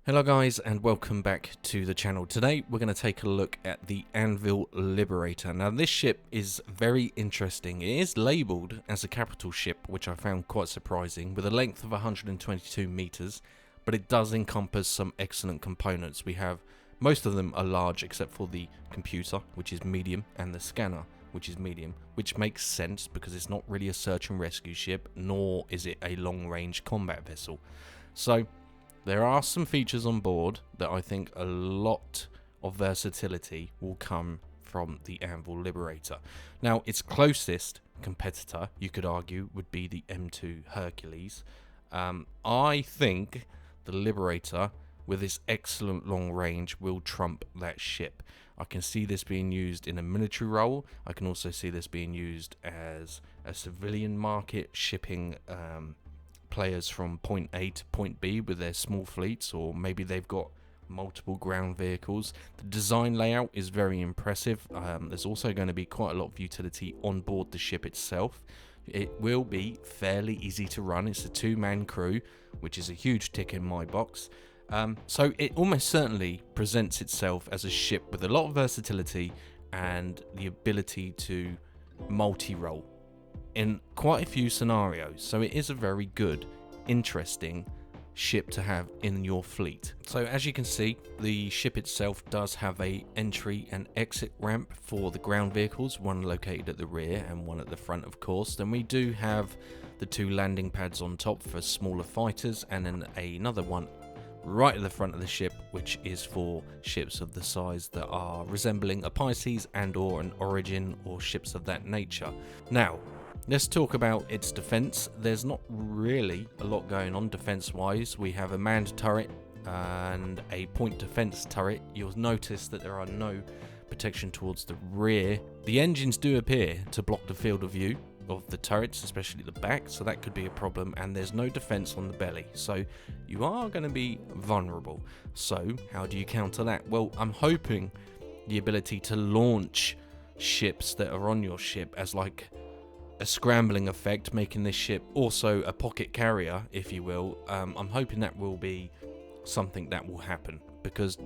Hello guys and welcome back to the channel. Today we're going to take a look at the Anvil Liberator. Now this ship is very interesting. It is labelled as a capital ship, which I found quite surprising, with a length of 122 meters, but it does encompass some excellent components. We have, most of them are large except for the computer, which is medium, and the scanner, which is medium, which makes sense because it's not really a search and rescue ship, nor is it a long range combat vessel. So there are some features on board that I think a lot of versatility will come from the Anvil Liberator. Now, its closest competitor, you could argue, would be the M2 Hercules. I think the Liberator, with its excellent long range, will trump that ship. I can see this being used in a military role. I can also see this being used as a civilian market, shipping players from point A to point B with their small fleets, or maybe they've got multiple ground vehicles. The design layout is very impressive. There's also going to be quite a lot of utility on board the ship itself. It will be fairly easy to run. It's a two-man crew, which is a huge tick in my box. So it almost certainly presents itself as a ship with a lot of versatility and the ability to multi-role in quite a few scenarios. So it is a very good, interesting ship to have in your fleet. So as you can see, the ship itself does have a entry and exit ramp for the ground vehicles, one located at the rear and one at the front, of course. Then we do have the two landing pads on top for smaller fighters, and then another one right at the front of the ship, which is for ships of the size that are resembling a Pisces and or an Origin, or ships of that nature. Now, let's talk about its defense. There's not really a lot going on defense-wise. We have a manned turret and a point defense turret. You'll notice that there are no protection towards the rear. The engines do appear to block the field of view of the turrets, especially the back, so that could be a problem, and there's no defense on the belly, so you are going to be vulnerable. So how do you counter that? Well, I'm hoping the ability to launch ships that are on your ship as like a scrambling effect, making this ship also a pocket carrier, if you will. I'm hoping that will be something that will happen, because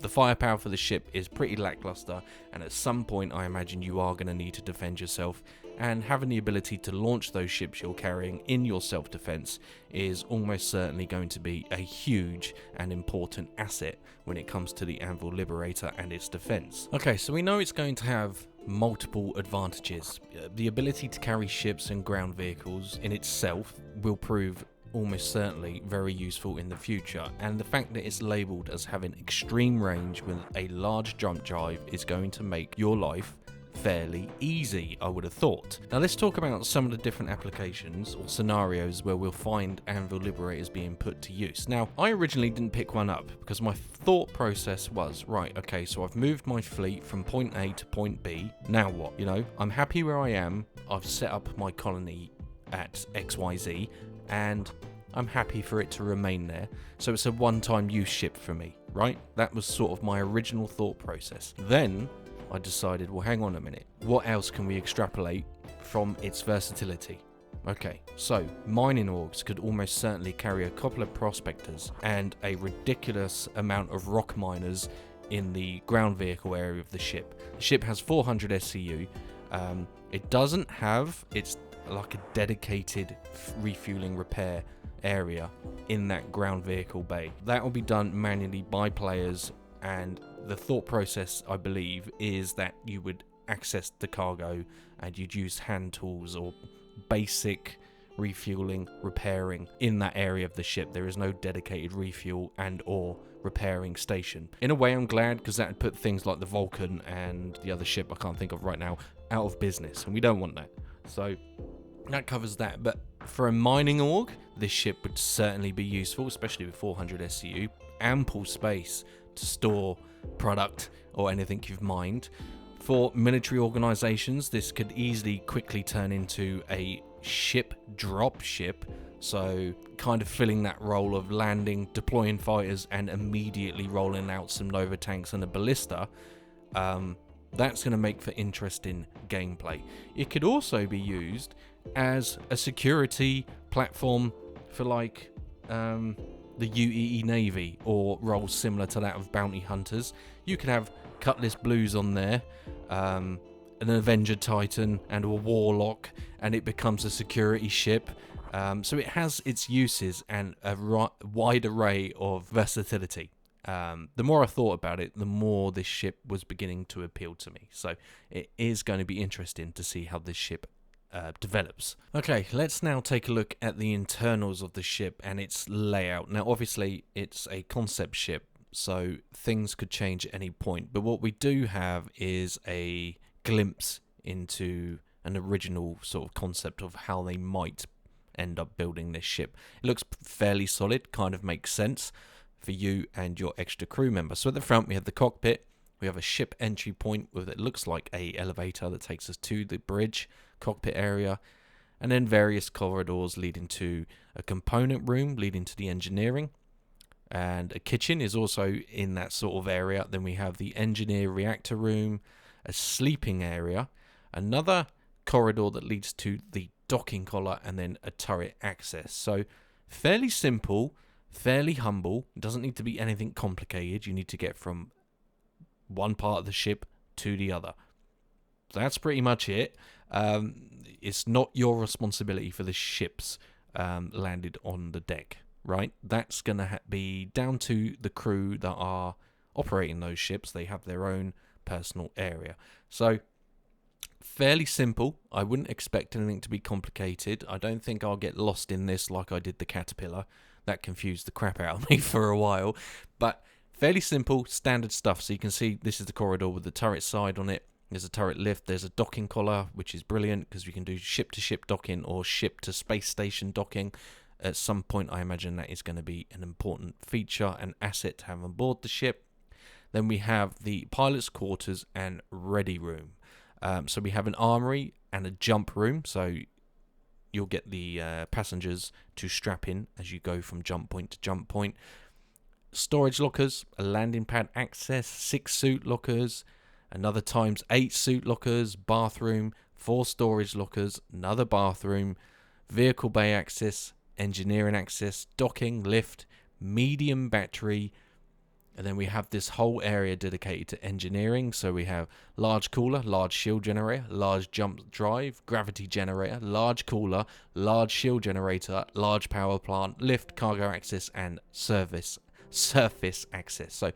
the firepower for the ship is pretty lackluster, and at some point I imagine you are going to need to defend yourself, and having the ability to launch those ships you're carrying in your self-defense is almost certainly going to be a huge and important asset when it comes to the Anvil Liberator and its defense. Okay, so we know it's going to have multiple advantages. The ability to carry ships and ground vehicles in itself will prove almost certainly very useful in the future, and the fact that it's labelled as having extreme range with a large jump drive is going to make your life fairly easy, I would have thought. Now let's talk about some of the different applications or scenarios where we'll find Anvil Liberators being put to use. Now, I originally didn't pick one up because my thought process was, right, okay, so I've moved my fleet from point A to point B, now what? You know, I'm happy where I am, I've set up my colony at XYZ, and I'm happy for it to remain there. So it's a one-time use ship for me, right? That was sort of my original thought process. Then I decided, well, hang on a minute. What else can we extrapolate from its versatility? Okay, so mining orgs could almost certainly carry a couple of prospectors and a ridiculous amount of rock miners in the ground vehicle area of the ship. The ship has 400 SCU. It doesn't have its like a dedicated refueling repair area in that ground vehicle bay. That will be done manually by players, and the thought process, I believe, is that you would access the cargo and you'd use hand tools or basic refueling, repairing in that area of the ship. There is no dedicated refuel and or repairing station. In a way, I'm glad, because that would put things like the Vulcan and the other ship I can't think of right now out of business, and we don't want that. So that covers that. But for a mining org, this ship would certainly be useful, especially with 400 SCU, ample space to store product or anything you've mined. For military organizations, this could easily quickly turn into a ship drop ship, so kind of filling that role of landing, deploying fighters, and immediately rolling out some Nova tanks and a ballista. That's going to make for interesting gameplay. It could also be used as a security platform for like the UEE Navy or roles similar to that of bounty hunters. You could have Cutlass Blues on there, an Avenger Titan and a Warlock, and it becomes a security ship. So it has its uses and a wide array of versatility. The more I thought about it, the more this ship was beginning to appeal to me. So it is going to be interesting to see how this ship develops. Okay, let's now take a look at the internals of the ship and its layout. Now, obviously, it's a concept ship, so things could change at any point. But what we do have is a glimpse into an original sort of concept of how they might end up building this ship. It looks fairly solid, kind of makes sense for you and your extra crew member. So at the front we have the cockpit, we have a ship entry point with it looks like a elevator that takes us to the bridge cockpit area, and then various corridors leading to a component room leading to the engineering, and a kitchen is also in that sort of area. Then we have the engineer reactor room, a sleeping area, another corridor that leads to the docking collar, and then a turret access. So fairly simple, fairly humble. It doesn't need to be anything complicated. You need to get from one part of the ship to the other. That's pretty much it. It's not your responsibility for the ships landed on the deck, right? That's going to be down to the crew that are operating those ships. They have their own personal area. So fairly simple. I wouldn't expect anything to be complicated. I don't think I'll get lost in this like I did the Caterpillar. That confused the crap out of me for a while. But fairly simple, standard stuff. So you can see this is the corridor with the turret side on it. There's a turret lift. There's a docking collar, which is brilliant because we can do ship-to-ship docking or ship-to-space station docking. At some point, I imagine that is going to be an important feature and asset to have on board the ship. Then we have the pilot's quarters and ready room. So we have an armory and a jump room. So you'll get the passengers to strap in as you go from jump point to jump point. Storage lockers, a landing pad access, 6 suit lockers, another times 8 suit lockers, bathroom, 4 storage lockers, another bathroom, vehicle bay access, engineering access, docking, lift, medium battery, and then we have this whole area dedicated to engineering. So we have large cooler, large shield generator, large jump drive, gravity generator, large cooler, large shield generator, large power plant, lift, cargo access, and surface access. So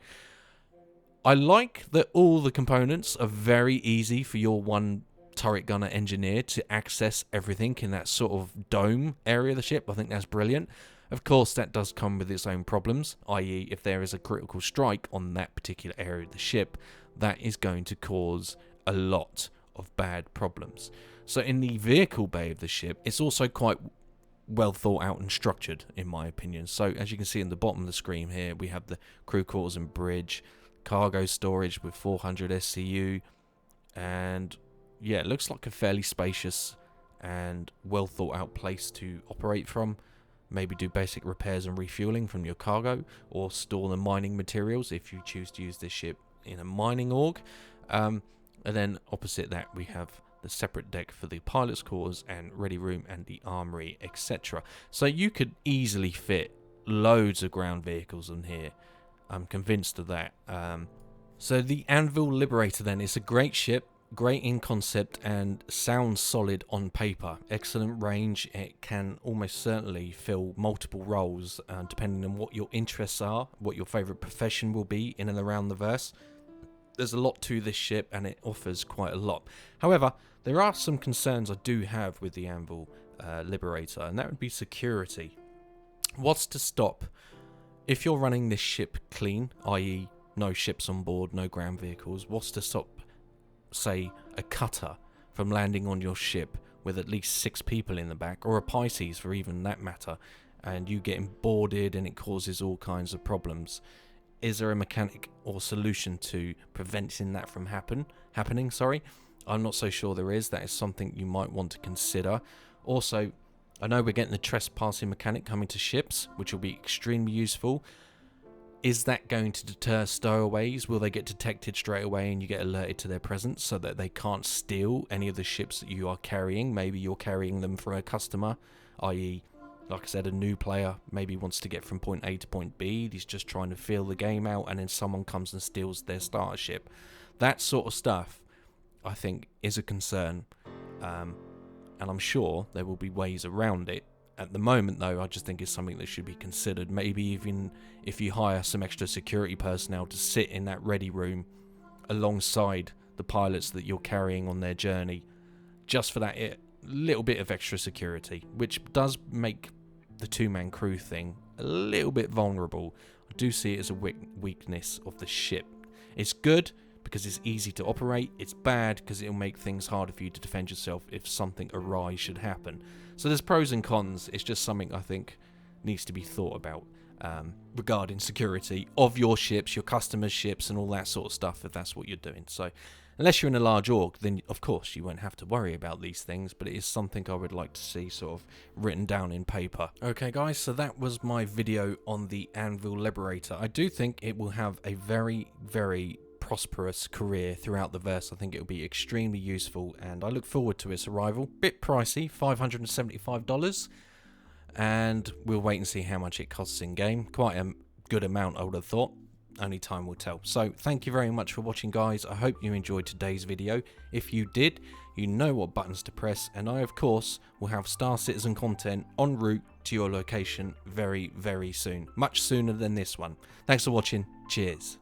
I like that all the components are very easy for your one turret gunner engineer to access everything in that sort of dome area of the ship. I think that's brilliant. Of course, that does come with its own problems, i.e. if there is a critical strike on that particular area of the ship, that is going to cause a lot of bad problems. So in the vehicle bay of the ship, it's also quite well thought out and structured, in my opinion. So as you can see in the bottom of the screen here, we have the crew quarters and bridge, cargo storage with 400 SCU, and yeah, it looks like a fairly spacious and well thought out place to operate from. Maybe do basic repairs and refueling from your cargo, or store the mining materials if you choose to use this ship in a mining org. And then opposite that we have the separate deck for the pilot's quarters and ready room and the armory, etc. So you could easily fit loads of ground vehicles in here. I'm convinced of that. So the Anvil Liberator then is a great ship, great in concept, and sounds solid on paper. Excellent range. It can almost certainly fill multiple roles depending on what your interests are, what your favourite profession will be in and around the verse. There's a lot to this ship and it offers quite a lot. However, there are some concerns I do have with the Anvil Liberator, and that would be security. What's to stop if you're running this ship clean, i.e. no ships on board, no ground vehicles, what's to stop, say, a cutter from landing on your ship with at least 6 people in the back, or a Pisces for even that matter, and you getting boarded and it causes all kinds of problems? Is there a mechanic or solution to preventing that from happening? I'm not so sure there is. That is something you might want to consider. Also, I know we're getting the trespassing mechanic coming to ships, which will be extremely useful. Is that going to deter stowaways? Will they get detected straight away and you get alerted to their presence so that they can't steal any of the ships that you are carrying? Maybe you're carrying them for a customer, i.e. like I said, a new player maybe wants to get from point A to point B, he's just trying to feel the game out, and then someone comes and steals their starter ship. That sort of stuff, I think, is a concern, and I'm sure there will be ways around it. At the moment, though, I just think it's something that should be considered. Maybe even if you hire some extra security personnel to sit in that ready room alongside the pilots that you're carrying on their journey, just for that little bit of extra security, which does make the two-man crew thing a little bit vulnerable. I do see it as a weakness of the ship. It's good because it's easy to operate. It's bad because it'll make things harder for you to defend yourself if something awry should happen. So there's pros and cons. It's just something I think needs to be thought about regarding security of your ships, your customers' ships, and all that sort of stuff, if that's what you're doing. So unless you're in a large org, then of course you won't have to worry about these things, but it is something I would like to see sort of written down in paper. Okay guys, so that was my video on the Anvil Liberator. I do think it will have a very, very prosperous career throughout the verse. I think it will be extremely useful, and I look forward to its arrival. Bit pricey, $575, and we'll wait and see how much it costs in game. Quite a good amount, I would have thought. Only time will tell. So thank you very much for watching, guys. I hope you enjoyed today's video. If you did, you know what buttons to press, and I of course will have Star Citizen content en route to your location very, very soon, much sooner than this one. Thanks for watching. Cheers.